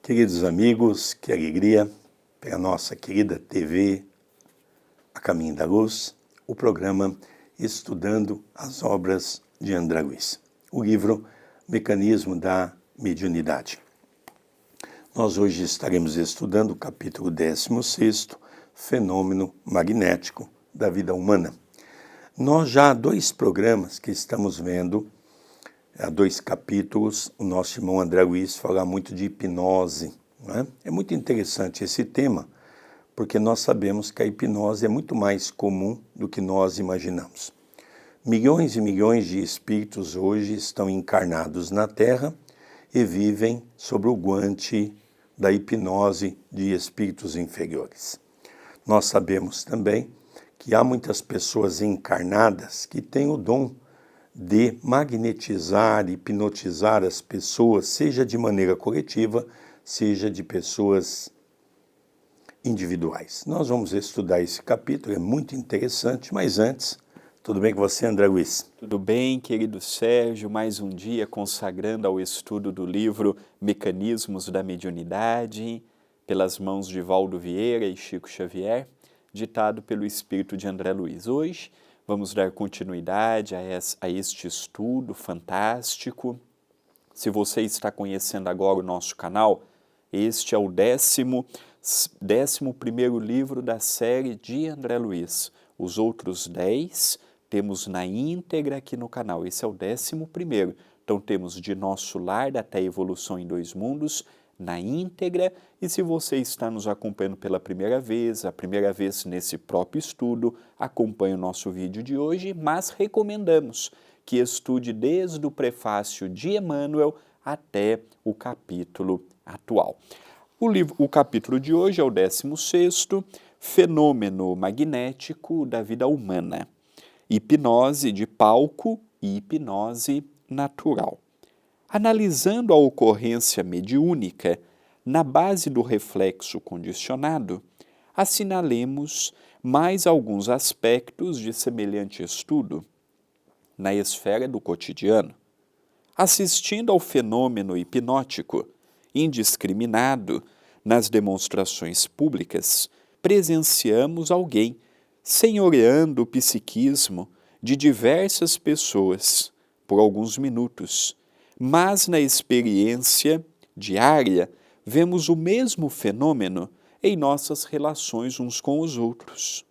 Queridos amigos, que alegria pela nossa querida TV A Caminho da Luz, o programa Estudando as Obras de André Luiz, o livro Mecanismo da Mediunidade. Nós hoje estaremos estudando o capítulo 16º, Fenômeno Magnético da Vida Humana. Nós já há 2 programas que estamos vendo, há 2 capítulos, o nosso irmão André Luiz fala muito de hipnose. Não é? É muito interessante esse tema, porque nós sabemos que a hipnose é muito mais comum do que nós imaginamos. Milhões e milhões de espíritos hoje estão encarnados na Terra e vivem sob o guante da hipnose de espíritos inferiores. Nós sabemos também que há muitas pessoas encarnadas que têm o dom de magnetizar, hipnotizar as pessoas, seja de maneira coletiva, seja de pessoas individuais. Nós vamos estudar esse capítulo, é muito interessante, mas antes, tudo bem com você, André Luiz? Tudo bem, querido Sérgio, mais um dia consagrando ao estudo do livro Mecanismos da Mediunidade, pelas mãos de Valdo Vieira e Chico Xavier, ditado pelo espírito de André Luiz. Hoje vamos dar continuidade a este estudo fantástico. Se você está conhecendo agora o nosso canal, este é o 11º livro da série de André Luiz. Os outros 10 temos na íntegra aqui no canal. Esse é o 11º. Então temos De Nosso Lar até a Evolução em 2 Mundos na íntegra. E se você está nos acompanhando pela primeira vez, a primeira vez nesse próprio estudo, acompanhe o nosso vídeo de hoje, mas recomendamos que estude desde o prefácio de Emmanuel até o capítulo atual. O capítulo de hoje é o 16º, Fenômeno Magnético da Vida Humana, hipnose de palco e hipnose natural. Analisando a ocorrência mediúnica, na base do reflexo condicionado, assinalemos mais alguns aspectos de semelhante estudo na esfera do cotidiano. Assistindo ao fenômeno hipnótico indiscriminado nas demonstrações públicas, presenciamos alguém senhoreando o psiquismo de diversas pessoas por alguns minutos, mas na experiência diária vemos o mesmo fenômeno em nossas relações uns com os outros.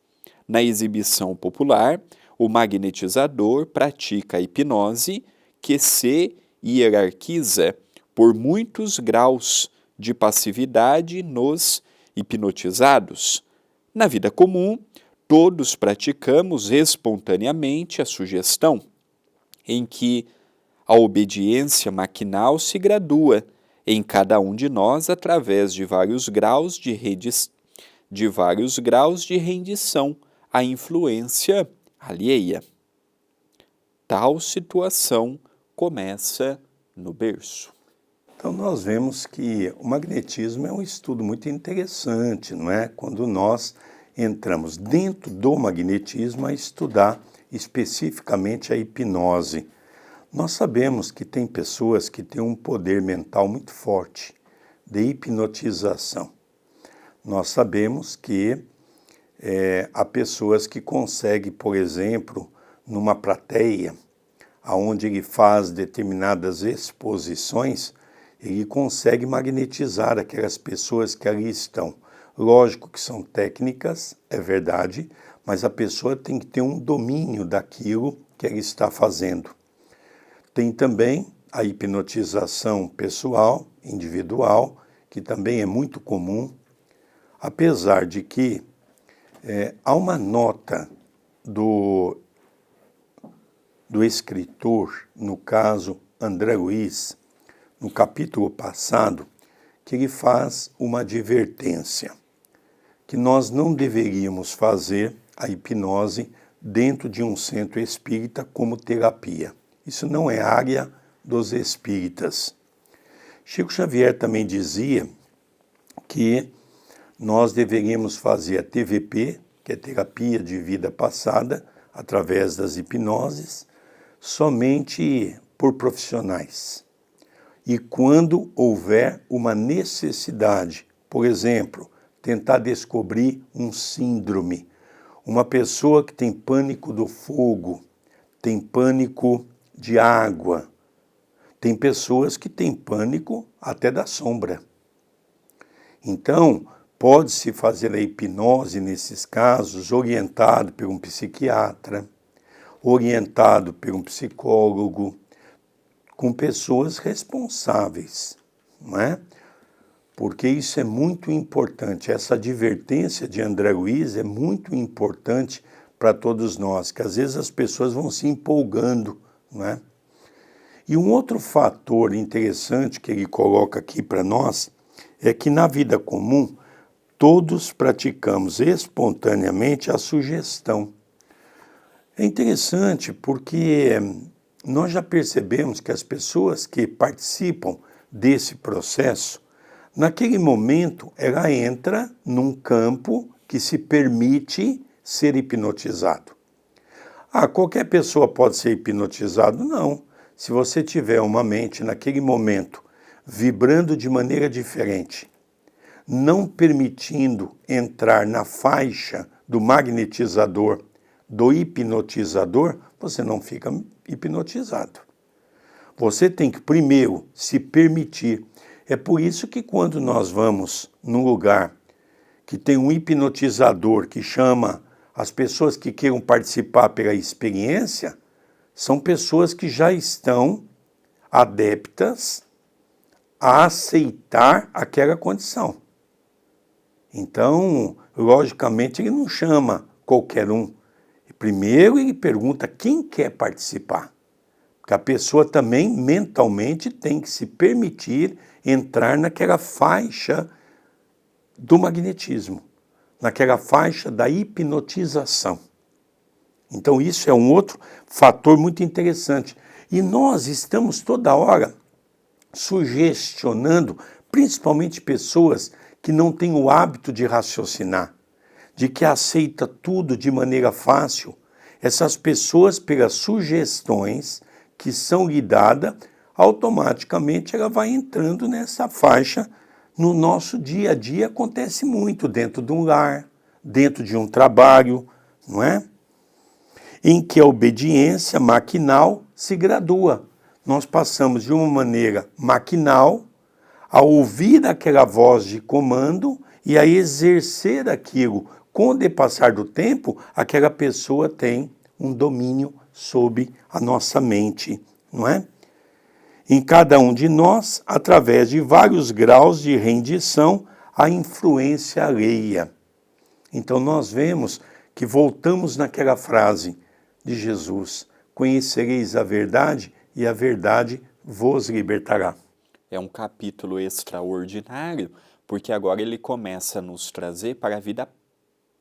Na exibição popular, o magnetizador pratica a hipnose que se hierarquiza por muitos graus de passividade nos hipnotizados. Na vida comum, todos praticamos espontaneamente a sugestão, em que a obediência maquinal se gradua em cada um de nós através de vários graus de rendição à influência alheia. Tal situação começa no berço. Então nós vemos que o magnetismo é um estudo muito interessante, não é? Quando nós entramos dentro do magnetismo a estudar especificamente a hipnose. Nós sabemos que tem pessoas que têm um poder mental muito forte de hipnotização. Nós sabemos que há pessoas que conseguem, por exemplo, numa plateia, onde ele faz determinadas exposições, ele consegue magnetizar aquelas pessoas que ali estão. Lógico que são técnicas, é verdade, mas a pessoa tem que ter um domínio daquilo que ela está fazendo. Tem também a hipnotização pessoal, individual, que também é muito comum, apesar de que há uma nota do escritor, no caso André Luiz, no capítulo passado, que ele faz uma advertência, que nós não deveríamos fazer a hipnose dentro de um centro espírita como terapia. Isso não é área dos espíritas. Chico Xavier também dizia que nós deveríamos fazer a TVP, que é terapia de vida passada, através das hipnoses, somente por profissionais. e quando houver uma necessidade, por exemplo, tentar descobrir um síndrome, uma pessoa que tem pânico do fogo, tem pânico de água, tem pessoas que têm pânico até da sombra. Então, pode-se fazer a hipnose nesses casos orientado por um psiquiatra, orientado por um psicólogo, com pessoas responsáveis, não é? Porque isso é muito importante, essa advertência de André Luiz é muito importante para todos nós, que às vezes as pessoas vão se empolgando, não é? E um outro fator interessante que ele coloca aqui para nós é que na vida comum todos praticamos espontaneamente a sugestão. É interessante porque nós já percebemos que as pessoas que participam desse processo, naquele momento ela entra num campo que se permite ser hipnotizado. Qualquer pessoa pode ser hipnotizado? Não. Se você tiver uma mente naquele momento vibrando de maneira diferente, não permitindo entrar na faixa do magnetizador, do hipnotizador, você não fica hipnotizado. Você tem que primeiro se permitir. É por isso que quando nós vamos num lugar que tem um hipnotizador que chama as pessoas que queiram participar pela experiência, são pessoas que já estão adeptas a aceitar aquela condição. Então, logicamente, ele não chama qualquer um. Primeiro ele pergunta quem quer participar. Porque a pessoa também mentalmente tem que se permitir entrar naquela faixa do magnetismo, naquela faixa da hipnotização. Então isso é um outro fator muito interessante. E nós estamos toda hora sugestionando, principalmente pessoas que não têm o hábito de raciocinar, de que aceita tudo de maneira fácil. Essas pessoas, pelas sugestões que são lhe dadas, automaticamente ela vai entrando nessa faixa. No nosso dia a dia acontece muito dentro de um lar, dentro de um trabalho, não é? Em que a obediência maquinal se gradua. Nós passamos de uma maneira maquinal a ouvir aquela voz de comando e a exercer aquilo. Com o depassar do tempo, aquela pessoa tem um domínio sobre a nossa mente, não é? Em cada um de nós, através de vários graus de rendição à influência alheia. Então nós vemos que voltamos naquela frase de Jesus: conhecereis a verdade e a verdade vos libertará. É um capítulo extraordinário, porque agora ele começa a nos trazer para a vida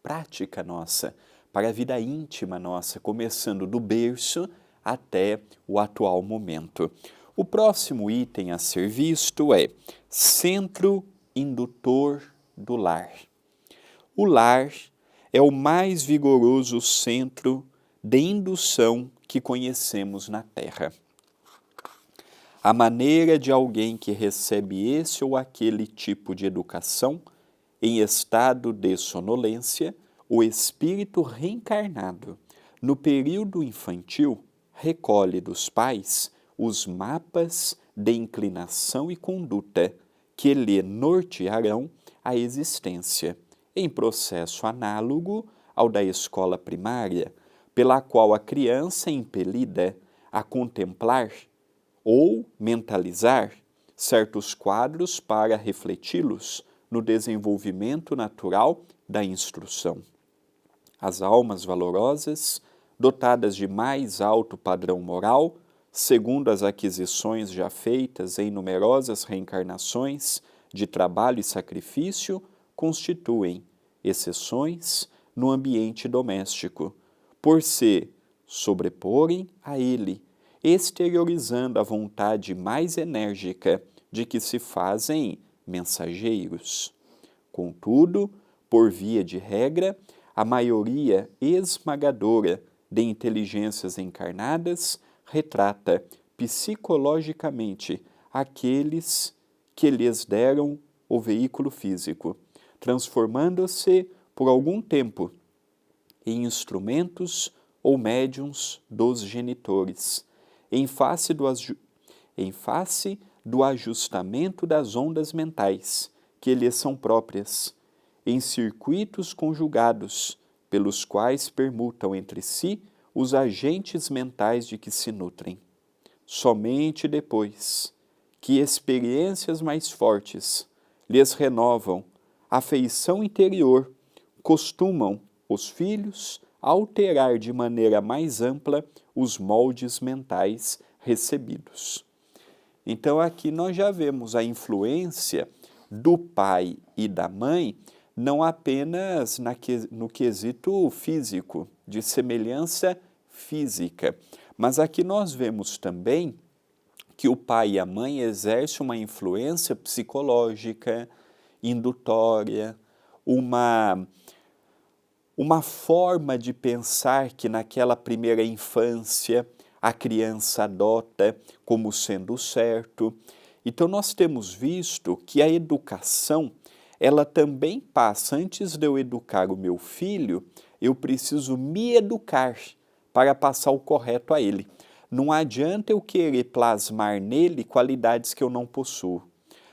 prática nossa, para a vida íntima nossa, começando do berço até o atual momento. O próximo item a ser visto é centro indutor do lar. O lar é o mais vigoroso centro de indução que conhecemos na Terra. A maneira de alguém que recebe esse ou aquele tipo de educação, em estado de sonolência, o espírito reencarnado, no período infantil, recolhe dos pais os mapas de inclinação e conduta que lhe nortearão a existência, em processo análogo ao da escola primária, pela qual a criança é impelida a contemplar ou mentalizar certos quadros para refleti-los no desenvolvimento natural da instrução. As almas valorosas, dotadas de mais alto padrão moral, segundo as aquisições já feitas em numerosas reencarnações de trabalho e sacrifício, constituem exceções no ambiente doméstico, por se sobreporem a ele, exteriorizando a vontade mais enérgica de que se fazem mensageiros. Contudo, por via de regra, a maioria esmagadora de inteligências encarnadas retrata psicologicamente aqueles que lhes deram o veículo físico, transformando-se por algum tempo em instrumentos ou médiuns dos genitores, em face do ajustamento das ondas mentais que lhes são próprias, em circuitos conjugados, pelos quais permutam entre si os agentes mentais de que se nutrem. Somente depois que experiências mais fortes lhes renovam a feição interior, costumam os filhos alterar de maneira mais ampla os moldes mentais recebidos. Então aqui nós já vemos a influência do pai e da mãe, não apenas no quesito físico, de semelhança física, mas aqui nós vemos também que o pai e a mãe exercem uma influência psicológica, indutória, uma forma de pensar que naquela primeira infância a criança adota como sendo certo. Então nós temos visto que a educação, ela também passa, antes de eu educar o meu filho, eu preciso me educar para passar o correto a ele. Não adianta eu querer plasmar nele qualidades que eu não possuo.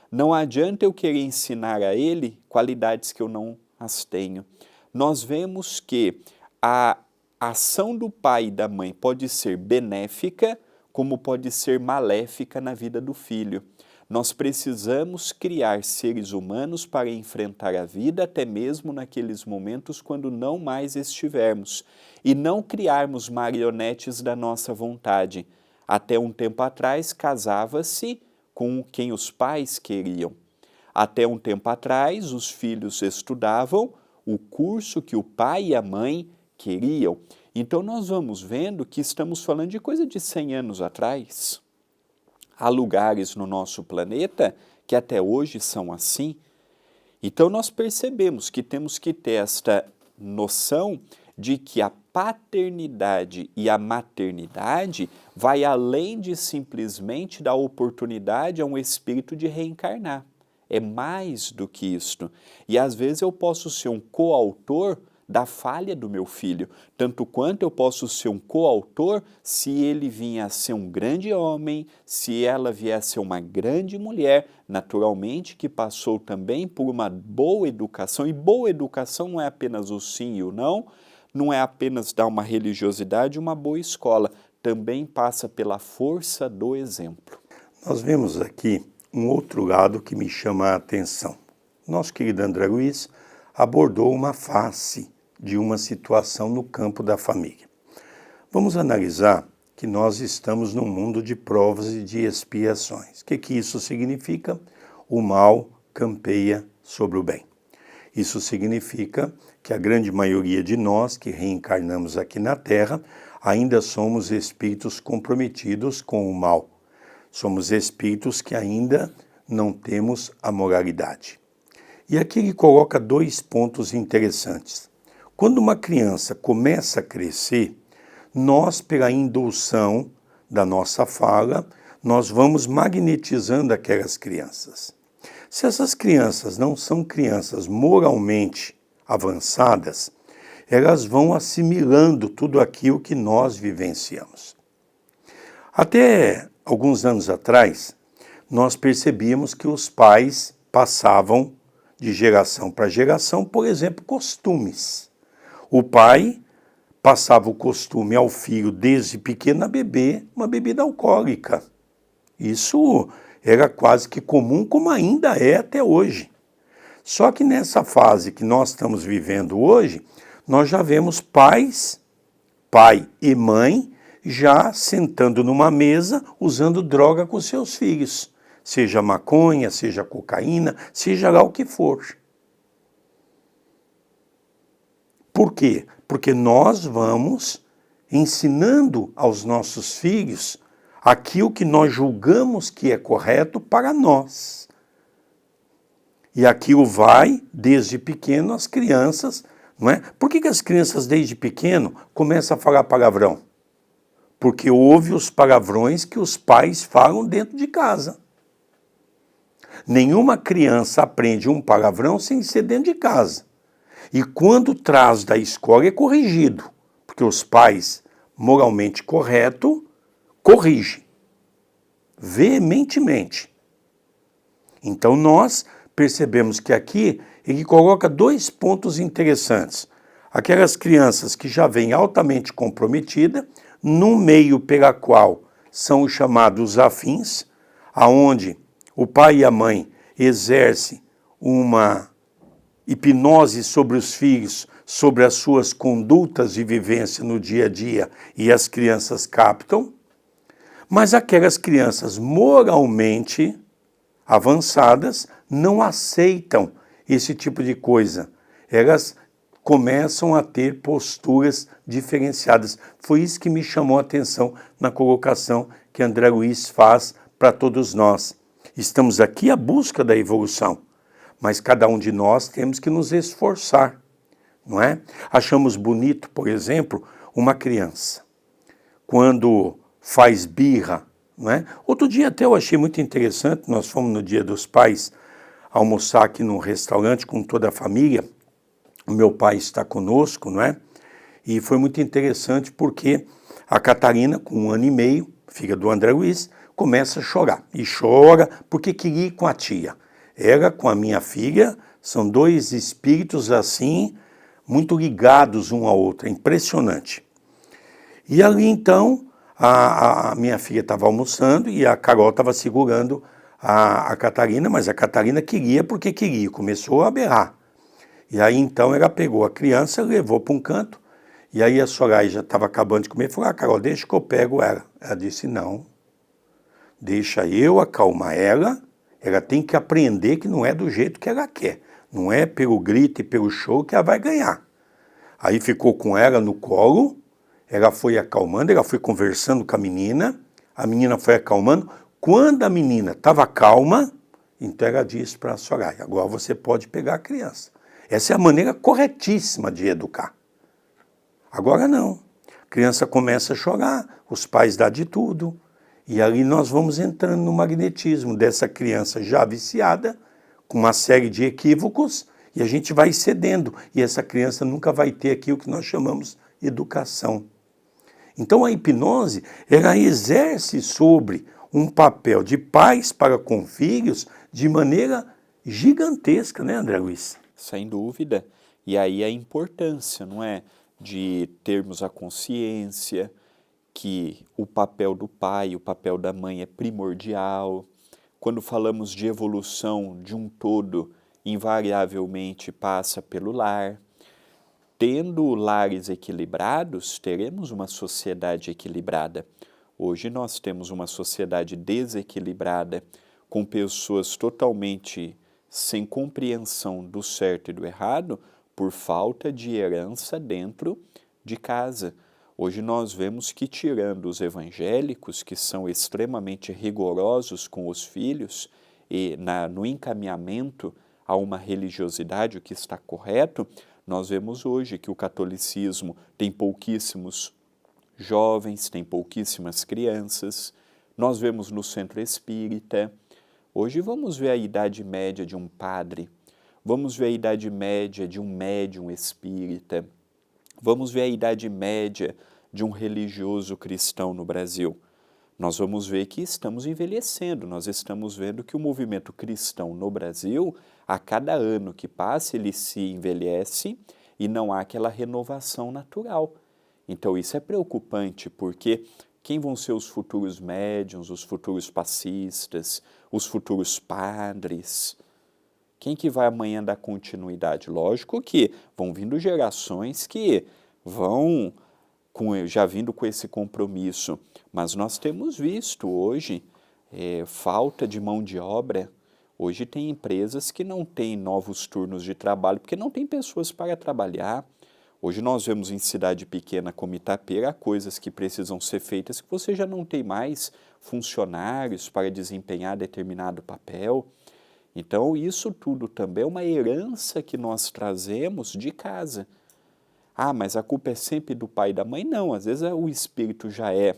Não adianta eu querer ensinar a ele qualidades que eu não as tenho. Nós vemos que a ação do pai e da mãe pode ser benéfica, como pode ser maléfica na vida do filho. Nós precisamos criar seres humanos para enfrentar a vida, até mesmo naqueles momentos quando não mais estivermos, e não criarmos marionetes da nossa vontade. Até um tempo atrás, casava-se com quem os pais queriam. Até um tempo atrás, os filhos estudavam o curso que o pai e a mãe queriam. Então nós vamos vendo que estamos falando de coisa de 100 anos atrás. Há lugares no nosso planeta que até hoje são assim. Então nós percebemos que temos que ter esta noção de que a paternidade e a maternidade vai além de simplesmente dar oportunidade a um espírito de reencarnar. É mais do que isto. E às vezes eu posso ser um coautor da falha do meu filho, tanto quanto eu posso ser um coautor se ele vier a ser um grande homem, se ela vier a ser uma grande mulher, naturalmente que passou também por uma boa educação, e boa educação não é apenas o sim e o não, não é apenas dar uma religiosidade, uma boa escola, também passa pela força do exemplo. Nós vemos aqui um outro lado que me chama a atenção. Nosso querido André Luiz abordou uma face de uma situação no campo da família. Vamos analisar que nós estamos num mundo de provas e de expiações. O que isso significa? O mal campeia sobre o bem. Isso significa que a grande maioria de nós que reencarnamos aqui na Terra ainda somos espíritos comprometidos com o mal. Somos espíritos que ainda não temos a moralidade. E aqui ele coloca 2 pontos interessantes. Quando uma criança começa a crescer, nós, pela indução da nossa fala, nós vamos magnetizando aquelas crianças. Se essas crianças não são crianças moralmente avançadas, elas vão assimilando tudo aquilo que nós vivenciamos. Até alguns anos atrás, nós percebíamos que os pais passavam de geração para geração, por exemplo, costumes. O pai passava o costume ao filho desde pequeno a beber uma bebida alcoólica. Isso era quase que comum, como ainda é até hoje. Só que nessa fase que nós estamos vivendo hoje, nós já vemos pais, pai e mãe, já sentando numa mesa, usando droga com seus filhos. Seja maconha, seja cocaína, seja lá o que for. Por quê? Porque nós vamos ensinando aos nossos filhos aquilo que nós julgamos que é correto para nós. E aquilo vai, desde pequeno, as crianças, não é? Por que as crianças, desde pequeno, começam a falar palavrão? Porque ouve os palavrões que os pais falam dentro de casa. Nenhuma criança aprende um palavrão sem ser dentro de casa. E quando traz da escola é corrigido, porque os pais, moralmente correto, corrigem veementemente. Então nós percebemos que aqui ele coloca 2 pontos interessantes. Aquelas crianças que já vêm altamente comprometidas, no meio pela qual são os chamados afins, aonde o pai e a mãe exercem uma hipnose sobre os filhos, sobre as suas condutas de vivência no dia a dia, e as crianças captam, mas aquelas crianças moralmente avançadas não aceitam esse tipo de coisa. Elas começam a ter posturas diferenciadas. Foi isso que me chamou a atenção na colocação que André Luiz faz para todos nós. Estamos aqui à busca da evolução, mas cada um de nós temos que nos esforçar, não é? Achamos bonito, por exemplo, uma criança, quando faz birra, não é? Outro dia até eu achei muito interessante, nós fomos no Dia dos Pais almoçar aqui num restaurante com toda a família, o meu pai está conosco, não é? E foi muito interessante porque a Catarina, com 1 ano e meio, filha do André Luiz, começa a chorar. E chora porque queria ir com a tia. Ela com a minha filha são 2 espíritos assim, muito ligados um ao outro, é impressionante. E ali então, a minha filha estava almoçando e a Carol estava segurando a Catarina, mas a Catarina queria porque queria, começou a berrar. E aí então ela pegou a criança, levou para um canto, e aí a Soraya já estava acabando de comer, falou, Carol, deixa que eu pego ela. Ela disse, não, deixa eu acalmar ela tem que aprender que não é do jeito que ela quer, não é pelo grito e pelo show que ela vai ganhar. Aí ficou com ela no colo, ela foi acalmando, ela foi conversando com a menina foi acalmando. Quando a menina estava calma, então ela disse para a Soraya, agora você pode pegar a criança. Essa é a maneira corretíssima de educar. Agora não. A criança começa a chorar, os pais dão de tudo, e ali nós vamos entrando no magnetismo dessa criança já viciada, com uma série de equívocos, e a gente vai cedendo, e essa criança nunca vai ter aqui o que nós chamamos de educação. Então a hipnose, ela exerce sobre um papel de pais para com filhos de maneira gigantesca, né, André Luiz? Sem dúvida. E aí a importância, não é, de termos a consciência que o papel do pai, o papel da mãe é primordial. Quando falamos de evolução de um todo, invariavelmente passa pelo lar. Tendo lares equilibrados, teremos uma sociedade equilibrada. Hoje nós temos uma sociedade desequilibrada, com pessoas totalmente sem compreensão do certo e do errado, por falta de herança dentro de casa. Hoje nós vemos que, tirando os evangélicos, que são extremamente rigorosos com os filhos, e no encaminhamento a uma religiosidade, o que está correto, nós vemos hoje que o catolicismo tem pouquíssimos jovens, tem pouquíssimas crianças. Nós vemos no centro espírita. Hoje vamos ver a idade média de um padre, vamos ver a idade média de um médium espírita, vamos ver a idade média de um religioso cristão no Brasil. Nós vamos ver que estamos envelhecendo, nós estamos vendo que o movimento cristão no Brasil, a cada ano que passa, ele se envelhece e não há aquela renovação natural. Então isso é preocupante, porque quem vão ser os futuros médiuns, os futuros passistas, os futuros padres? Quem que vai amanhã dar continuidade? Lógico que vão vindo gerações que vão já vindo com esse compromisso, mas nós temos visto hoje falta de mão de obra. Hoje tem empresas que não têm novos turnos de trabalho, porque não tem pessoas para trabalhar. Hoje nós vemos em cidade pequena como Itapeira coisas que precisam ser feitas que você já não tem mais funcionários para desempenhar determinado papel. Então isso tudo também é uma herança que nós trazemos de casa. Ah, mas a culpa é sempre do pai e da mãe? Não, às vezes o espírito já é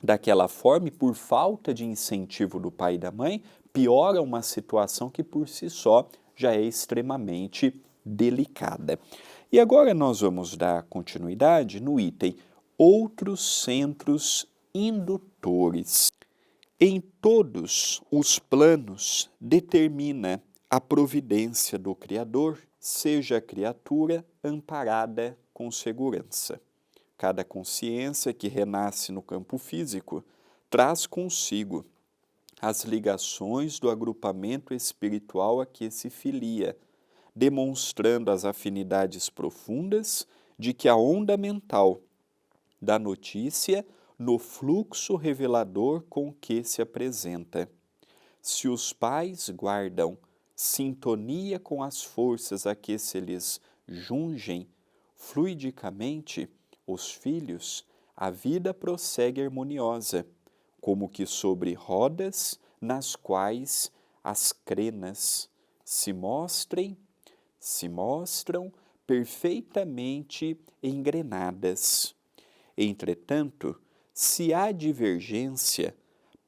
daquela forma e por falta de incentivo do pai e da mãe, piora uma situação que por si só já é extremamente delicada. E agora nós vamos dar continuidade no item outros centros indutores. Em todos os planos determina a providência do Criador, seja a criatura amparada com segurança. Cada consciência que renasce no campo físico traz consigo as ligações do agrupamento espiritual a que se filia, demonstrando as afinidades profundas de que a onda mental da notícia no fluxo revelador com que se apresenta. Se os pais guardam sintonia com as forças a que se lhes jungem fluidicamente, os filhos, a vida prossegue harmoniosa, como que sobre rodas nas quais as crenas se mostram perfeitamente engrenadas. Entretanto, se há divergência,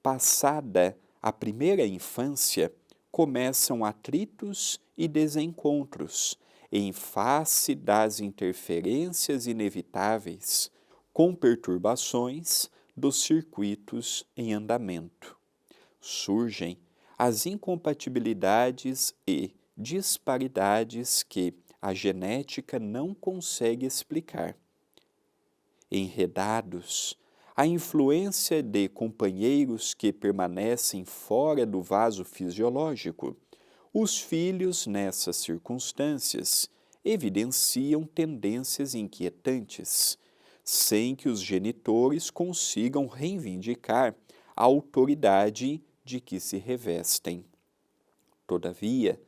passada a primeira infância, começam atritos e desencontros, em face das interferências inevitáveis, com perturbações dos circuitos em andamento. Surgem as incompatibilidades e disparidades que a genética não consegue explicar. Enredados, a influência de companheiros que permanecem fora do vaso fisiológico, os filhos, nessas circunstâncias, evidenciam tendências inquietantes, sem que os genitores consigam reivindicar a autoridade de que se revestem. Todavia,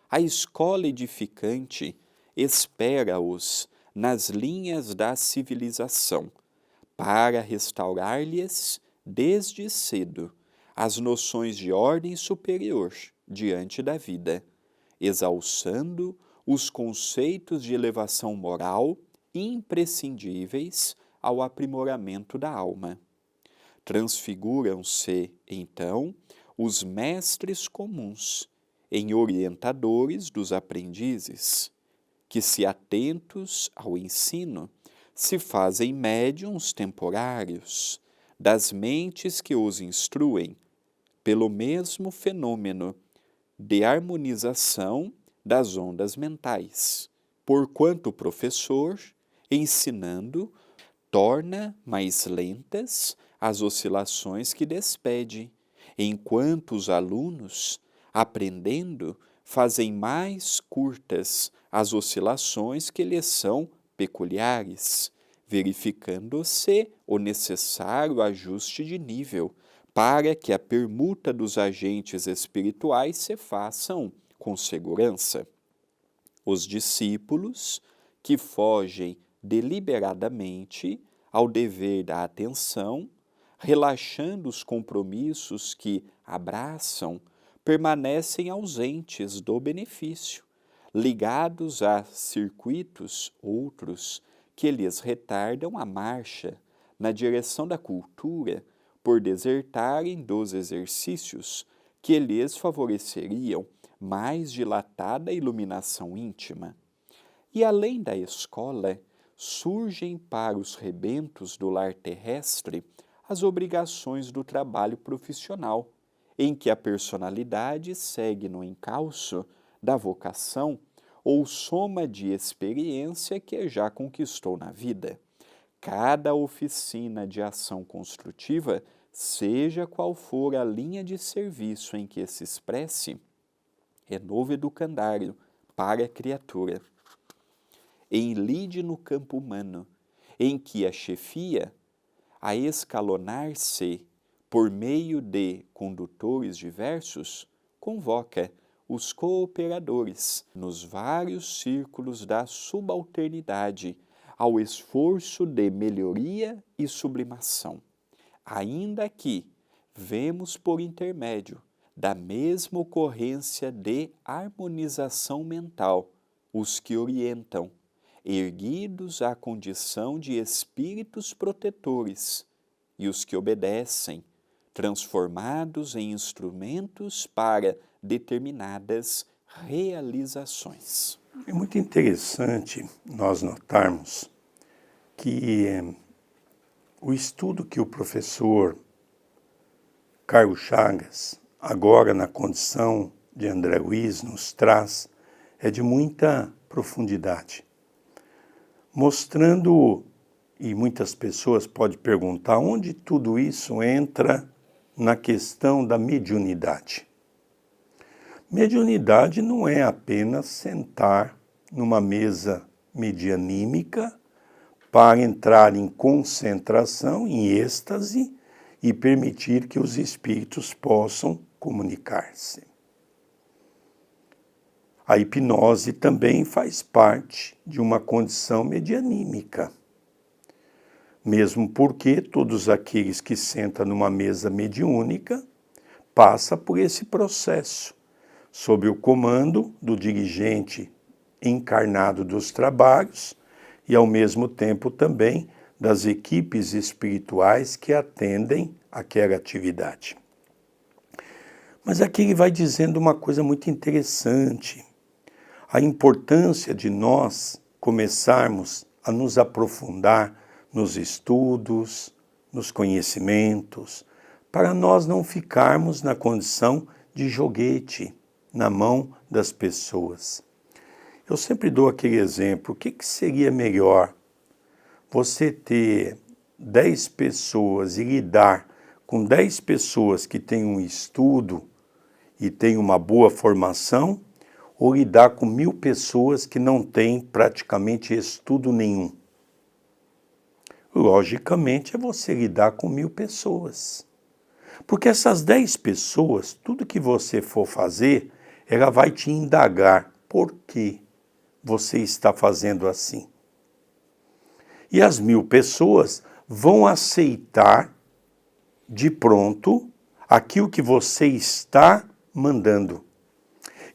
a escola edificante espera-os nas linhas da civilização, para restaurar-lhes, desde cedo, as noções de ordem superior diante da vida, exalçando os conceitos de elevação moral imprescindíveis ao aprimoramento da alma. Transfiguram-se, então, os mestres comuns em orientadores dos aprendizes, que, se atentos ao ensino, se fazem médiuns temporários das mentes que os instruem, pelo mesmo fenômeno de harmonização das ondas mentais, porquanto o professor, ensinando, torna mais lentas as oscilações que despede, enquanto os alunos, aprendendo, fazem mais curtas as oscilações que lhes são peculiares, verificando-se o necessário ajuste de nível para que a permuta dos agentes espirituais se façam com segurança. Os discípulos que fogem deliberadamente ao dever da atenção, relaxando os compromissos que abraçam, permanecem ausentes do benefício, ligados a circuitos outros que lhes retardam a marcha na direção da cultura por desertarem dos exercícios que lhes favoreceriam mais dilatada iluminação íntima. E além da escola, surgem para os rebentos do lar terrestre as obrigações do trabalho profissional, em que a personalidade segue no encalço da vocação ou soma de experiência que já conquistou na vida. Cada oficina de ação construtiva, seja qual for a linha de serviço em que se expresse, é novo educandário para a criatura. Enlide no campo humano, em que a chefia, a escalonar-se por meio de condutores diversos, convoca os cooperadores nos vários círculos da subalternidade ao esforço de melhoria e sublimação, ainda que vemos por intermédio da mesma ocorrência de harmonização mental os que orientam, erguidos à condição de espíritos protetores, e os que obedecem, transformados em instrumentos para determinadas realizações. É muito interessante nós notarmos que o estudo que o professor Carlos Chagas, agora na condição de André Luiz, nos traz, é de muita profundidade, mostrando, e muitas pessoas podem perguntar, onde tudo isso entra na questão da mediunidade. Mediunidade não é apenas sentar numa mesa medianímica para entrar em concentração, em êxtase e permitir que os espíritos possam comunicar-se. A hipnose também faz parte de uma condição medianímica, mesmo porque todos aqueles que sentam numa mesa mediúnica passam por esse processo, sob o comando do dirigente encarnado dos trabalhos e, ao mesmo tempo, também das equipes espirituais que atendem aquela atividade. Mas aqui ele vai dizendo uma coisa muito interessante, a importância de nós começarmos a nos aprofundar nos estudos, nos conhecimentos, para nós não ficarmos na condição de joguete na mão das pessoas. Eu sempre dou aquele exemplo, o que seria melhor? Você ter 10 pessoas e lidar com 10 pessoas que têm um estudo e têm uma boa formação, ou lidar com 1000 pessoas que não têm praticamente estudo nenhum? Logicamente é você lidar com 1000 pessoas. Porque essas 10 pessoas, tudo que você for fazer, ela vai te indagar por que você está fazendo assim. E as 1000 pessoas vão aceitar de pronto aquilo que você está mandando.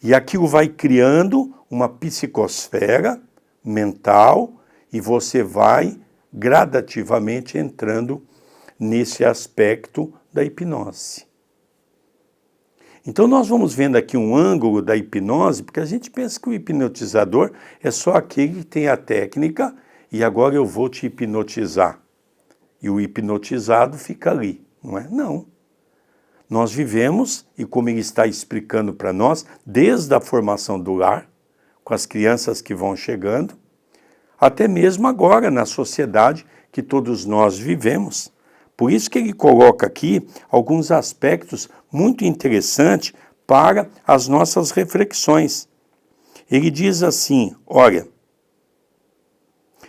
E aquilo vai criando uma psicosfera mental e você vai gradativamente entrando nesse aspecto da hipnose. Então nós vamos vendo aqui um ângulo da hipnose, porque a gente pensa que o hipnotizador é só aquele que tem a técnica e agora eu vou te hipnotizar. E o hipnotizado fica ali, não é? Não. Nós vivemos, e como ele está explicando para nós, desde a formação do lar, com as crianças que vão chegando, até mesmo agora na sociedade que todos nós vivemos. Por isso que ele coloca aqui alguns aspectos muito interessantes para as nossas reflexões. Ele diz assim, olha,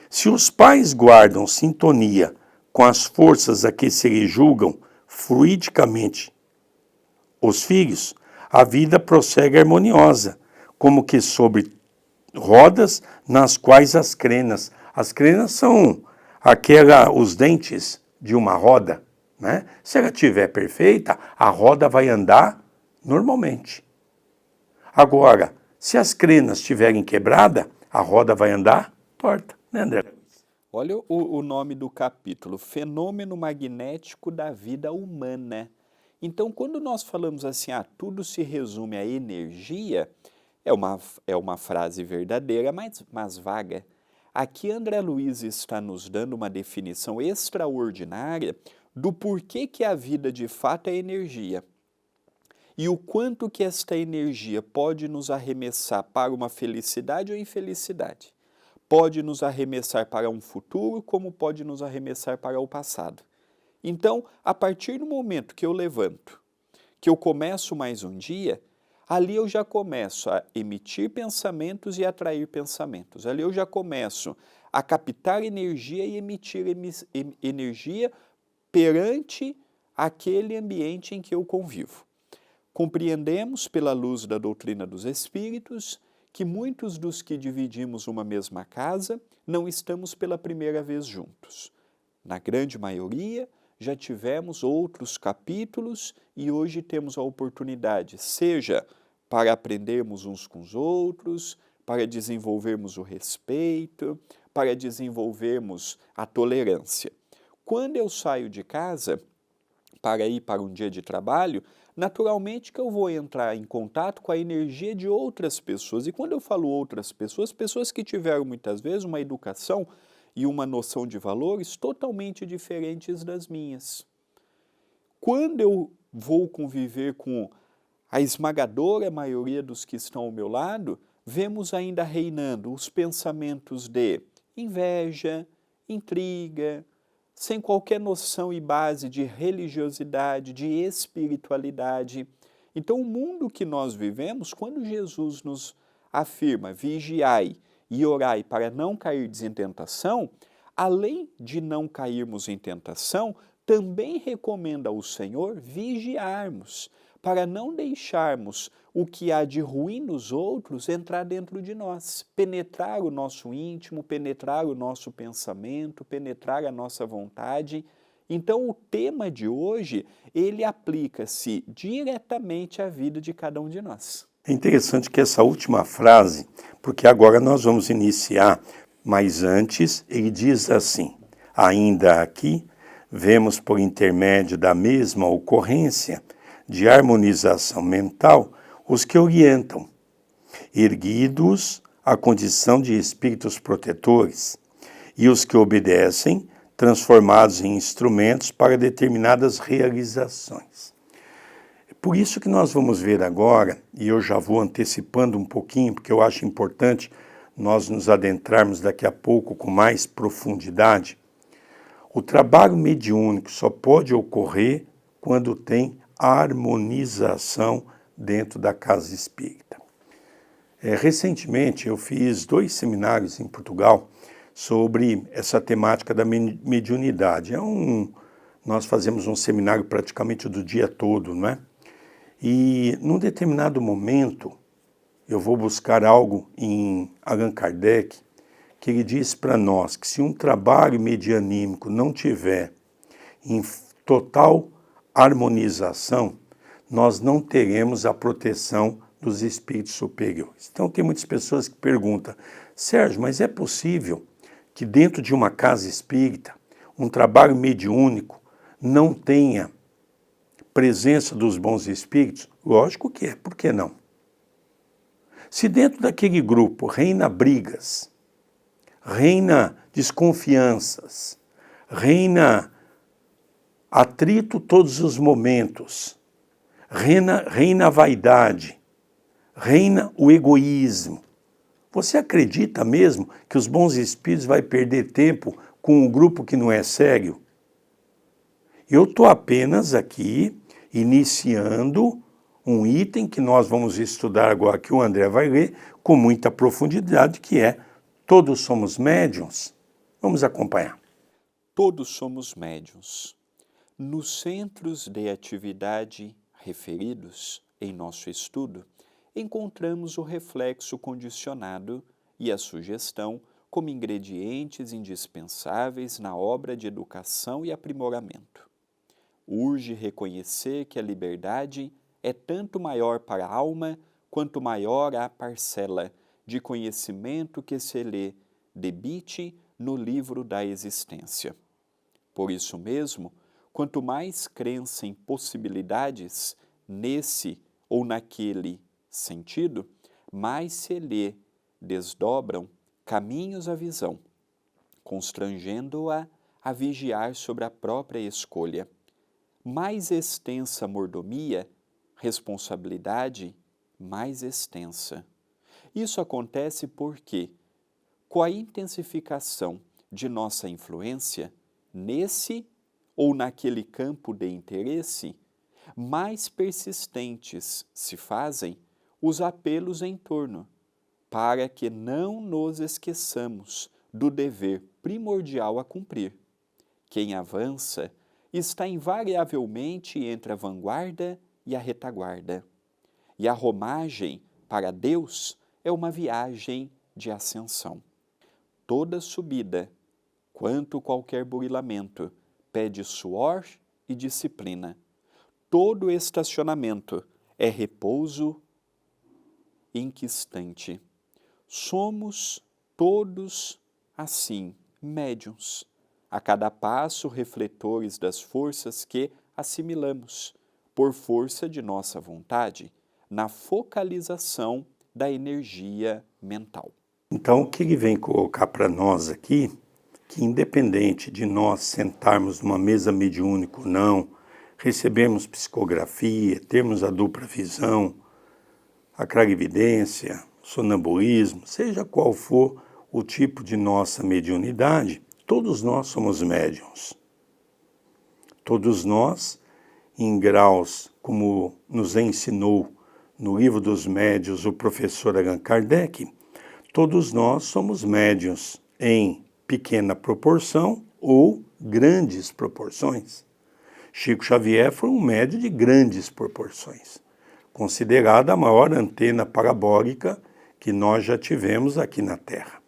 se os pais guardam sintonia com as forças a que se julgam fluidicamente os filhos, a vida prossegue harmoniosa, como que sobre rodas nas quais as crenas são os dentes de uma roda, né? Se ela estiver perfeita, a roda vai andar normalmente. Agora, se as crenas estiverem quebradas, a roda vai andar torta, né, André? Olha o nome do capítulo, Fenômeno Magnético da Vida Humana. Então, quando nós falamos assim, tudo se resume à energia, é uma frase verdadeira, mas vaga. Aqui André Luiz está nos dando uma definição extraordinária do porquê que a vida de fato é energia. E o quanto que esta energia pode nos arremessar para uma felicidade ou infelicidade. Pode nos arremessar para um futuro, como pode nos arremessar para o passado. Então, a partir do momento que eu levanto, que eu começo mais um dia, ali eu já começo a emitir pensamentos e atrair pensamentos. Ali eu já começo a captar energia e emitir energia perante aquele ambiente em que eu convivo. Compreendemos, pela luz da doutrina dos Espíritos, que muitos dos que dividimos uma mesma casa não estamos pela primeira vez juntos. Na grande maioria, já tivemos outros capítulos e hoje temos a oportunidade, seja para aprendermos uns com os outros, para desenvolvermos o respeito, para desenvolvermos a tolerância. Quando eu saio de casa para ir para um dia de trabalho, naturalmente que eu vou entrar em contato com a energia de outras pessoas. E quando eu falo outras pessoas, pessoas que tiveram muitas vezes uma educação e uma noção de valores totalmente diferentes das minhas. Quando eu vou conviver com a esmagadora maioria dos que estão ao meu lado, vemos ainda reinando os pensamentos de inveja, intriga, sem qualquer noção e base de religiosidade, de espiritualidade. Então, o mundo que nós vivemos, quando Jesus nos afirma vigiai e orai para não cairdes em tentação, além de não cairmos em tentação, também recomenda ao Senhor vigiarmos, para não deixarmos o que há de ruim nos outros entrar dentro de nós, penetrar o nosso íntimo, penetrar o nosso pensamento, penetrar a nossa vontade. Então, o tema de hoje, ele aplica-se diretamente à vida de cada um de nós. É interessante que essa última frase, porque agora nós vamos iniciar, mas antes ele diz assim: ainda aqui vemos por intermédio da mesma ocorrência de harmonização mental os que orientam, erguidos à condição de espíritos protetores, e os que obedecem, transformados em instrumentos para determinadas realizações. Por isso que nós vamos ver agora, e eu já vou antecipando um pouquinho, porque eu acho importante nós nos adentrarmos daqui a pouco com mais profundidade. O trabalho mediúnico só pode ocorrer quando tem harmonização dentro da casa espírita. Recentemente eu fiz 2 seminários em Portugal sobre essa temática da mediunidade. Nós fazemos um seminário praticamente do dia todo, não é? E num determinado momento eu vou buscar algo em Allan Kardec, que ele diz para nós que se um trabalho medianímico não tiver em total harmonização, nós não teremos a proteção dos espíritos superiores. Então tem muitas pessoas que perguntam: Sérgio, mas é possível que dentro de uma casa espírita, um trabalho mediúnico não tenha presença dos bons espíritos? Lógico que é, por que não? Se dentro daquele grupo reina brigas, reina desconfianças, reina atrito todos os momentos, reina a vaidade, reina o egoísmo. Você acredita mesmo que os bons espíritos vão perder tempo com um grupo que não é sério? Eu estou apenas aqui iniciando um item que nós vamos estudar agora, que o André vai ler com muita profundidade, que é todos somos médiuns. Vamos acompanhar. Todos somos médiuns. Nos centros de atividade referidos em nosso estudo, encontramos o reflexo condicionado e a sugestão como ingredientes indispensáveis na obra de educação e aprimoramento. Urge reconhecer que a liberdade é tanto maior para a alma quanto maior a parcela de conhecimento que se lhe debite no livro da existência. Por isso mesmo, quanto mais crença em possibilidades nesse ou naquele sentido, mais se lhe desdobram caminhos à visão, constrangendo-a a vigiar sobre a própria escolha. Mais extensa mordomia, responsabilidade mais extensa. Isso acontece porque, com a intensificação de nossa influência nesse ou naquele campo de interesse, mais persistentes se fazem os apelos em torno, para que não nos esqueçamos do dever primordial a cumprir. Quem avança está invariavelmente entre a vanguarda e a retaguarda, e a romagem para Deus é uma viagem de ascensão. Toda subida, quanto qualquer burilamento, pede suor e disciplina. Todo estacionamento é repouso inquistante. Somos todos, assim, médiuns, a cada passo refletores das forças que assimilamos, por força de nossa vontade, na focalização da energia mental. Então, o que ele vem colocar para nós aqui, que independente de nós sentarmos numa mesa mediúnica ou não, recebermos psicografia, termos a dupla visão, a clarividência, sonambulismo, seja qual for o tipo de nossa mediunidade, todos nós somos médiuns. Todos nós, em graus, como nos ensinou no Livro dos Médiuns o professor Allan Kardec, todos nós somos médiuns em pequena proporção ou grandes proporções. Chico Xavier foi um médium de grandes proporções, considerada a maior antena parabólica que nós já tivemos aqui na Terra.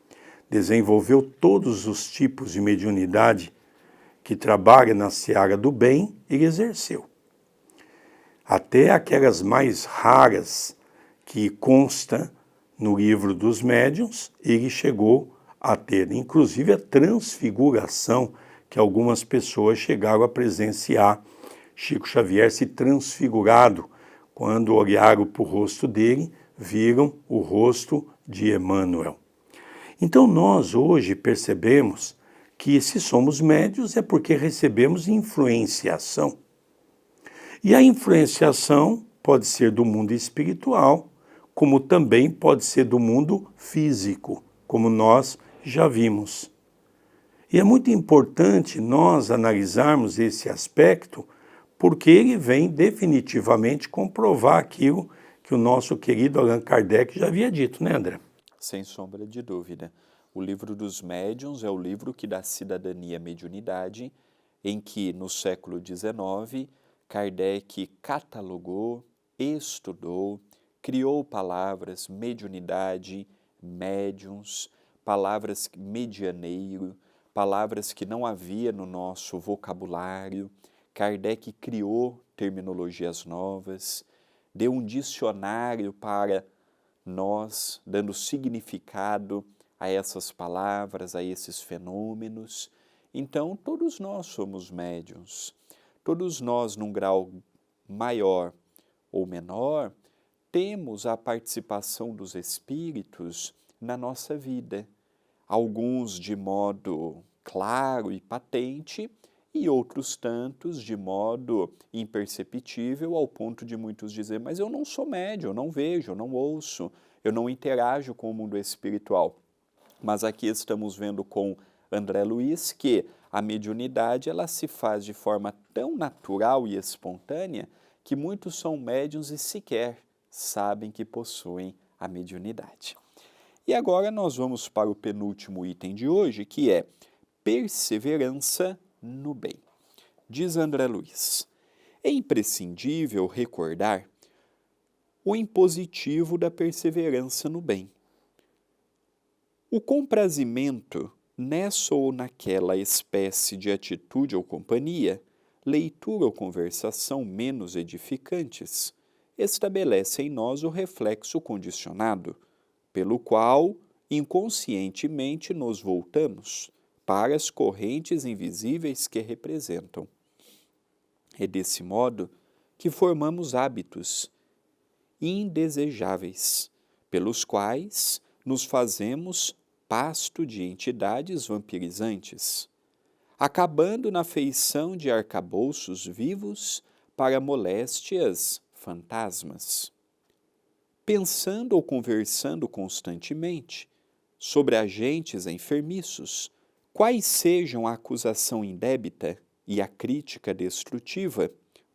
Desenvolveu todos os tipos de mediunidade que trabalha na seara do bem, ele exerceu. Até aquelas mais raras que consta no Livro dos Médiuns, ele chegou a ter, inclusive, a transfiguração que algumas pessoas chegaram a presenciar. Chico Xavier se transfigurado, quando olharam para o rosto dele, viram o rosto de Emmanuel. Então nós hoje percebemos que se somos médiuns é porque recebemos influenciação. E a influenciação pode ser do mundo espiritual, como também pode ser do mundo físico, como nós já vimos. E é muito importante nós analisarmos esse aspecto, porque ele vem definitivamente comprovar aquilo que o nosso querido Allan Kardec já havia dito, né, André? Sem sombra de dúvida. O Livro dos Médiuns é o livro que dá cidadania à mediunidade, em que, no século XIX, Kardec catalogou, estudou, criou palavras mediunidade, médiuns, palavras medianeiro, palavras que não havia no nosso vocabulário. Kardec criou terminologias novas, deu um dicionário para nós, dando significado a essas palavras, a esses fenômenos. Então, todos nós somos médiuns. Todos nós, num grau maior ou menor, temos a participação dos espíritos na nossa vida. Alguns de modo claro e patente, e outros tantos de modo imperceptível, ao ponto de muitos dizer, mas eu não sou médium, eu não vejo, eu não ouço, eu não interajo com o mundo espiritual. Mas aqui estamos vendo com André Luiz que a mediunidade ela se faz de forma tão natural e espontânea que muitos são médiuns e sequer sabem que possuem a mediunidade. E agora nós vamos para o penúltimo item de hoje, que é perseverança no bem. Diz André Luiz, é imprescindível recordar o impositivo da perseverança no bem. O comprazimento nessa ou naquela espécie de atitude ou companhia, leitura ou conversação menos edificantes, estabelece em nós o reflexo condicionado, pelo qual inconscientemente nos voltamos para as correntes invisíveis que representam. É desse modo que formamos hábitos indesejáveis, pelos quais nos fazemos pasto de entidades vampirizantes, acabando na feição de arcabouços vivos para moléstias fantasmas. Pensando ou conversando constantemente sobre agentes enfermiços, quais sejam a acusação indébita e a crítica destrutiva,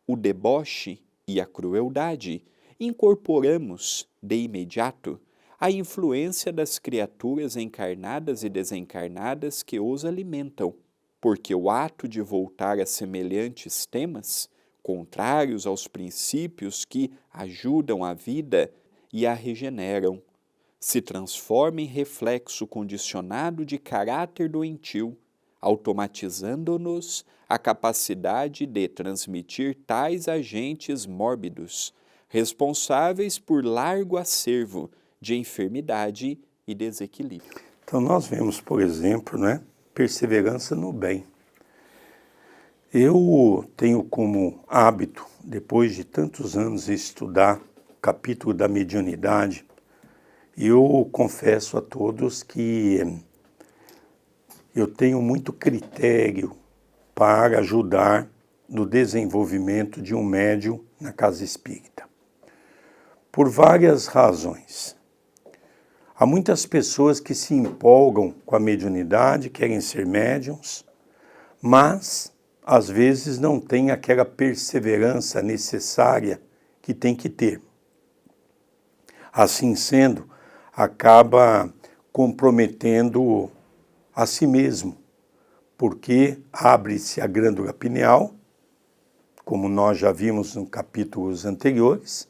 o deboche e a crueldade, incorporamos, de imediato, a influência das criaturas encarnadas e desencarnadas que os alimentam, porque o ato de voltar a semelhantes temas, contrários aos princípios que ajudam a vida e a regeneram, se transforma em reflexo condicionado de caráter doentio, automatizando-nos a capacidade de transmitir tais agentes mórbidos, responsáveis por largo acervo de enfermidade e desequilíbrio. Então nós vemos, por exemplo, perseverança no bem. Eu tenho como hábito, depois de tantos anos estudar o capítulo da mediunidade, eu confesso a todos que eu tenho muito critério para ajudar no desenvolvimento de um médium na casa espírita. Por várias razões. Há muitas pessoas que se empolgam com a mediunidade, querem ser médiums, mas às vezes não têm aquela perseverança necessária que tem que ter. Assim sendo, acaba comprometendo a si mesmo, porque abre-se a glândula pineal, como nós já vimos em capítulos anteriores,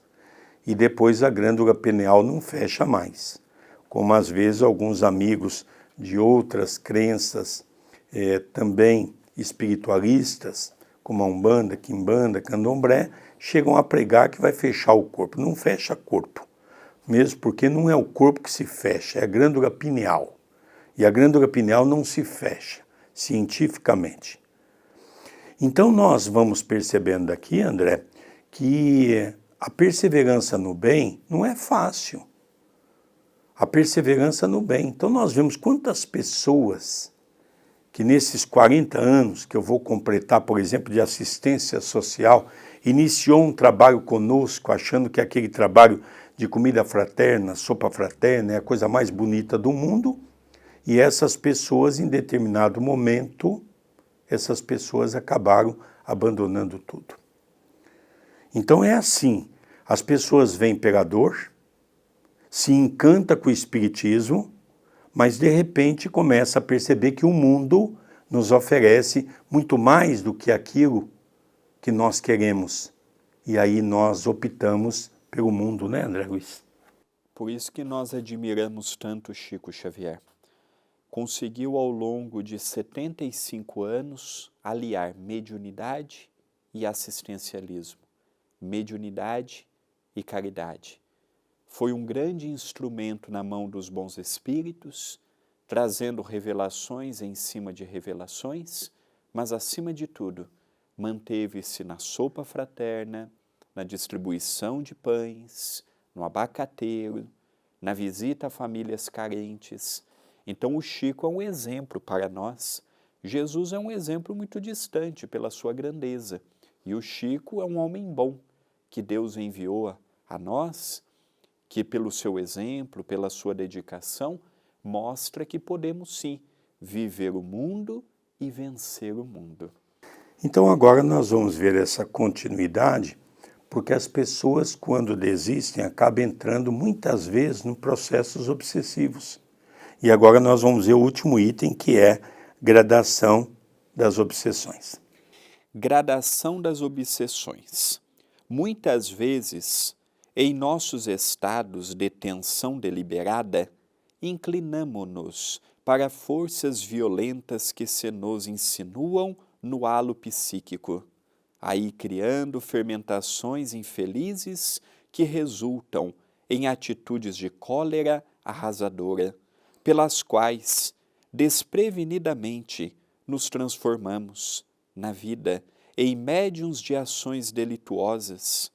e depois a glândula pineal não fecha mais. Como às vezes alguns amigos de outras crenças, também espiritualistas, como a Umbanda, Quimbanda, Candomblé, chegam a pregar que vai fechar o corpo. Não fecha corpo, mesmo porque não é o corpo que se fecha, é a glândula pineal. E a glândula pineal não se fecha, cientificamente. Então nós vamos percebendo aqui, André, que a perseverança no bem não é fácil. A perseverança no bem. Então nós vemos quantas pessoas que nesses 40 anos que eu vou completar, por exemplo, de assistência social, iniciou um trabalho conosco, achando que aquele trabalho de comida fraterna, sopa fraterna, é a coisa mais bonita do mundo, e essas pessoas, em determinado momento, essas pessoas acabaram abandonando tudo. Então é assim, as pessoas vêm pela dor, se encanta com o espiritismo, mas de repente começa a perceber que o mundo nos oferece muito mais do que aquilo que nós queremos. E aí nós optamos pelo mundo, né, André Luiz? Por isso que nós admiramos tanto Chico Xavier. Conseguiu ao longo de 75 anos aliar mediunidade e assistencialismo, mediunidade e caridade. Foi um grande instrumento na mão dos bons espíritos, trazendo revelações em cima de revelações, mas acima de tudo, manteve-se na sopa fraterna, na distribuição de pães, no abacateiro, na visita a famílias carentes. Então o Chico é um exemplo para nós. Jesus é um exemplo muito distante pela sua grandeza. E o Chico é um homem bom, que Deus enviou a nós, que pelo seu exemplo, pela sua dedicação, mostra que podemos sim viver o mundo e vencer o mundo. Então agora nós vamos ver essa continuidade, porque as pessoas, quando desistem, acabam entrando muitas vezes em processos obsessivos. E agora nós vamos ver o último item, que é gradação das obsessões. Gradação das obsessões. Muitas vezes, em nossos estados de tensão deliberada, inclinamo-nos para forças violentas que se nos insinuam no halo psíquico, aí criando fermentações infelizes que resultam em atitudes de cólera arrasadora, pelas quais, desprevenidamente, nos transformamos, na vida, em médiuns de ações delituosas,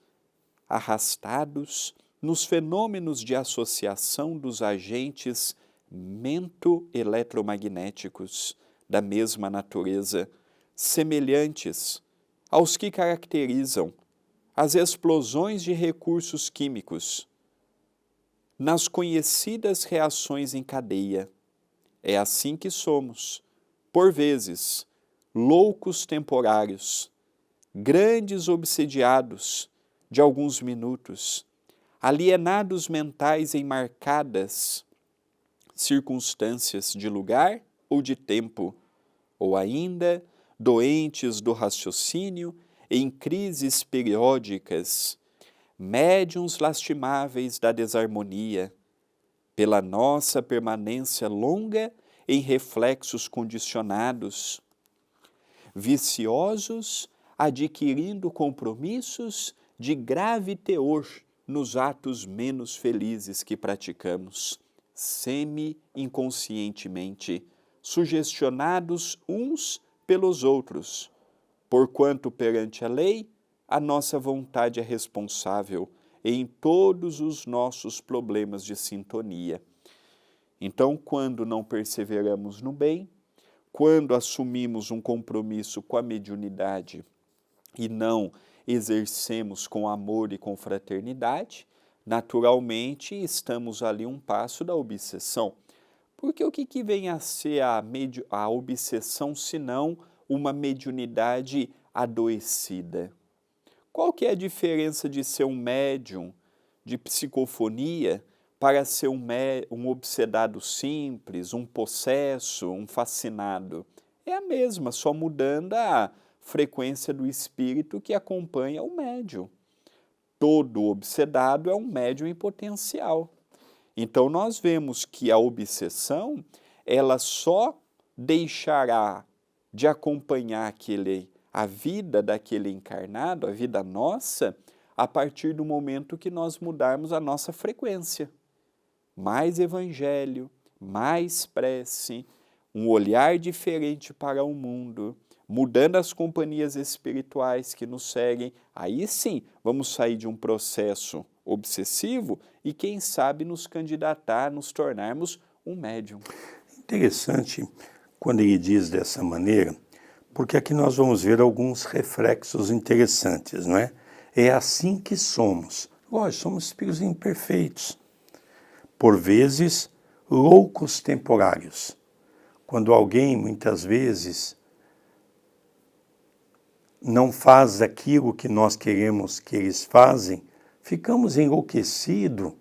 arrastados nos fenômenos de associação dos agentes mento-eletromagnéticos da mesma natureza, semelhantes aos que caracterizam as explosões de recursos químicos nas conhecidas reações em cadeia. É assim que somos, por vezes, loucos temporários, grandes obsediados de alguns minutos, alienados mentais em marcadas circunstâncias de lugar ou de tempo, ou ainda doentes do raciocínio em crises periódicas, médiuns lastimáveis da desarmonia, pela nossa permanência longa em reflexos condicionados, viciosos adquirindo compromissos de grave teor nos atos menos felizes que praticamos, semi-inconscientemente, sugestionados uns pelos outros, Porquanto perante a lei, a nossa vontade é responsável em todos os nossos problemas de sintonia. Então, quando não perseveramos no bem, quando assumimos um compromisso com a mediunidade e não exercemos com amor e com fraternidade, naturalmente estamos ali um passo da obsessão. Porque o que vem a ser a obsessão, senão uma mediunidade adoecida? Qual que é a diferença de ser um médium de psicofonia para ser um obsedado simples, um possesso, um fascinado? É a mesma, só mudando a frequência do espírito que acompanha o médium. Todo obsedado é um médium em potencial. Então nós vemos que a obsessão, ela só deixará de acompanhar a vida daquele encarnado, a vida nossa, a partir do momento que nós mudarmos a nossa frequência. Mais evangelho, mais prece, um olhar diferente para o mundo, mudando as companhias espirituais que nos seguem, aí sim vamos sair de um processo obsessivo e quem sabe nos candidatar, nos tornarmos um médium. Interessante quando ele diz dessa maneira, porque aqui nós vamos ver alguns reflexos interessantes, não é? É assim que somos. Lógico, somos espíritos imperfeitos. Por vezes, loucos temporários. Quando alguém, muitas vezes, não faz aquilo que nós queremos que eles fazem, ficamos enlouquecidos,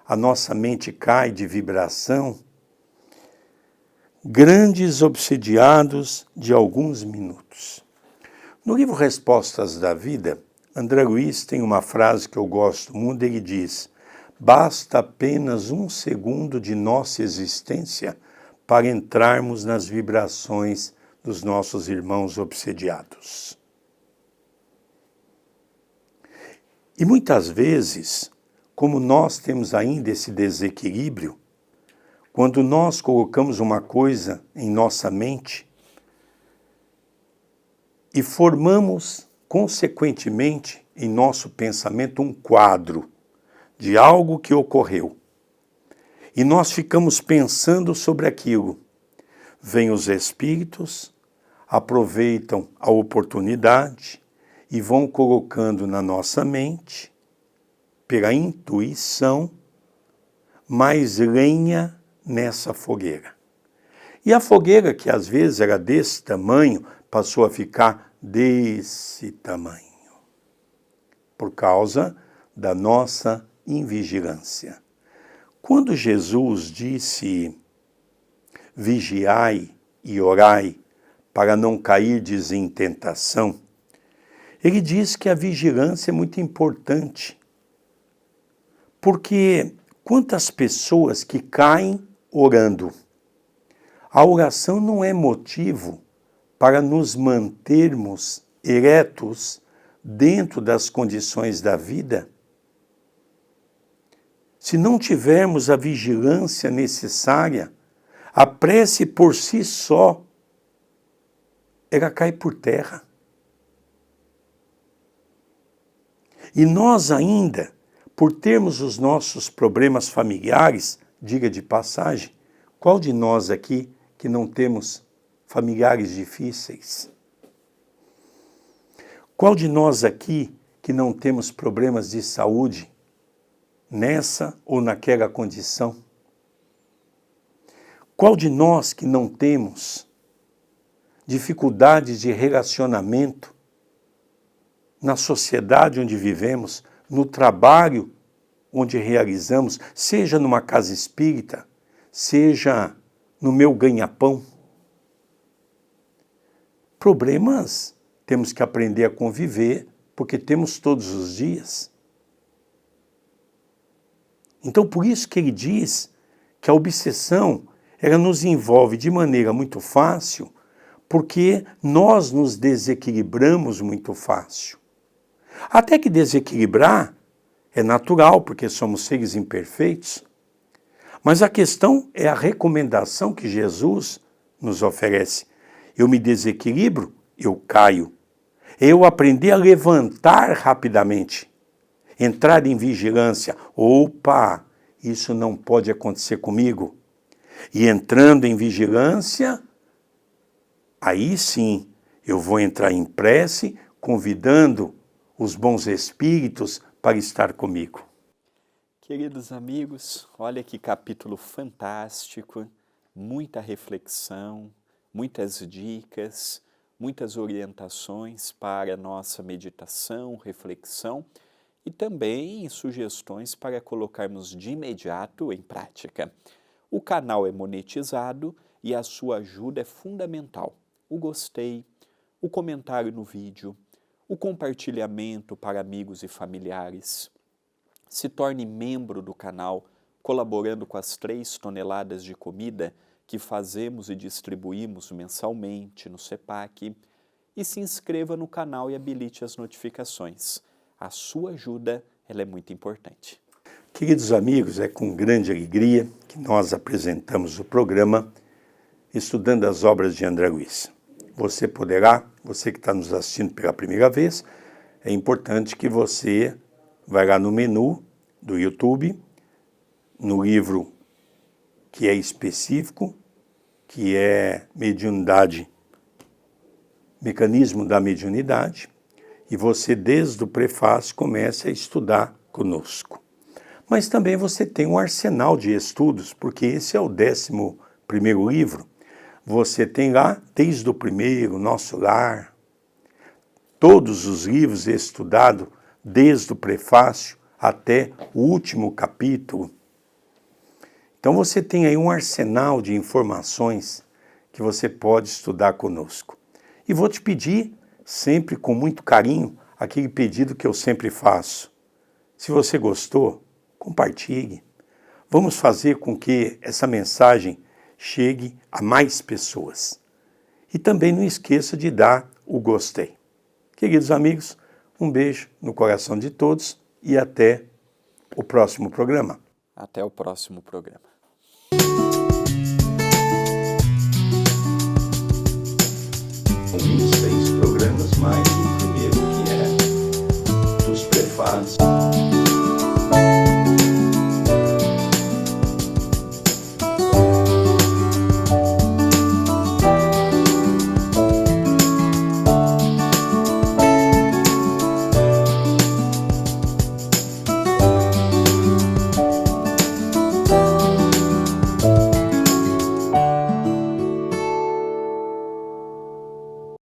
a nossa mente cai de vibração. Grandes obsediados de alguns minutos. No livro Respostas da Vida, André Luiz tem uma frase que eu gosto muito, ele diz: basta apenas 1 segundo de nossa existência para entrarmos nas vibrações dos nossos irmãos obsediados. E muitas vezes, como nós temos ainda esse desequilíbrio, quando nós colocamos uma coisa em nossa mente e formamos, consequentemente, em nosso pensamento um quadro de algo que ocorreu, e nós ficamos pensando sobre aquilo, vêm os espíritos, aproveitam a oportunidade e vão colocando na nossa mente, pela intuição, mais lenha nessa fogueira. E a fogueira, que às vezes era desse tamanho, passou a ficar desse tamanho, por causa da nossa invigilância. Quando Jesus disse, vigiai e orai para não cairdes em tentação, ele diz que a vigilância é muito importante, porque quantas pessoas que caem orando. A oração não é motivo para nos mantermos eretos dentro das condições da vida. Se não tivermos a vigilância necessária, a prece por si só, ela cai por terra. E nós ainda, por termos os nossos problemas familiares, diga de passagem, qual de nós aqui que não temos familiares difíceis? Qual de nós aqui que não temos problemas de saúde nessa ou naquela condição? Qual de nós que não temos dificuldades de relacionamento na sociedade onde vivemos, no trabalho onde realizamos, seja numa casa espírita, seja no meu ganha-pão? Problemas temos que aprender a conviver, porque temos todos os dias. Então, por isso que ele diz que a obsessão, ela nos envolve de maneira muito fácil, porque nós nos desequilibramos muito fácil. Até que desequilibrar é natural, porque somos seres imperfeitos. Mas a questão é a recomendação que Jesus nos oferece. Eu me desequilibro, eu caio. eu aprender a levantar rapidamente, entrar em vigilância. Opa, isso não pode acontecer comigo. E entrando em vigilância, aí sim eu vou entrar em prece, convidando os bons espíritos para estar comigo. Queridos amigos, olha que capítulo fantástico, muita reflexão, muitas dicas, muitas orientações para a nossa meditação, reflexão e também sugestões para colocarmos de imediato em prática. O canal é monetizado e a sua ajuda é fundamental. O gostei, o comentário no vídeo, o compartilhamento para amigos e familiares. Se torne membro do canal, colaborando com as 3 toneladas de comida que fazemos e distribuímos mensalmente no CEPAC. E se inscreva no canal e habilite as notificações. A sua ajuda, ela é muito importante. Queridos amigos, é com grande alegria que nós apresentamos o programa Estudando as Obras de André Luiz. Você que está nos assistindo pela primeira vez, é importante que você vai lá no menu do YouTube, no livro que é específico, que é Mediunidade, Mecanismo da Mediunidade, e você, desde o prefácio, comece a estudar conosco. Mas também você tem um arsenal de estudos, porque esse é o 11º livro. Você tem lá, desde o primeiro, Nosso Lar, todos os livros estudados, desde o prefácio até o último capítulo. Então você tem aí um arsenal de informações que você pode estudar conosco. E vou te pedir, sempre com muito carinho, aquele pedido que eu sempre faço. Se você gostou, compartilhe. Vamos fazer com que essa mensagem chegue a mais pessoas. E também não esqueça de dar o gostei. Queridos amigos, um beijo no coração de todos e até o próximo programa. Até o próximo programa.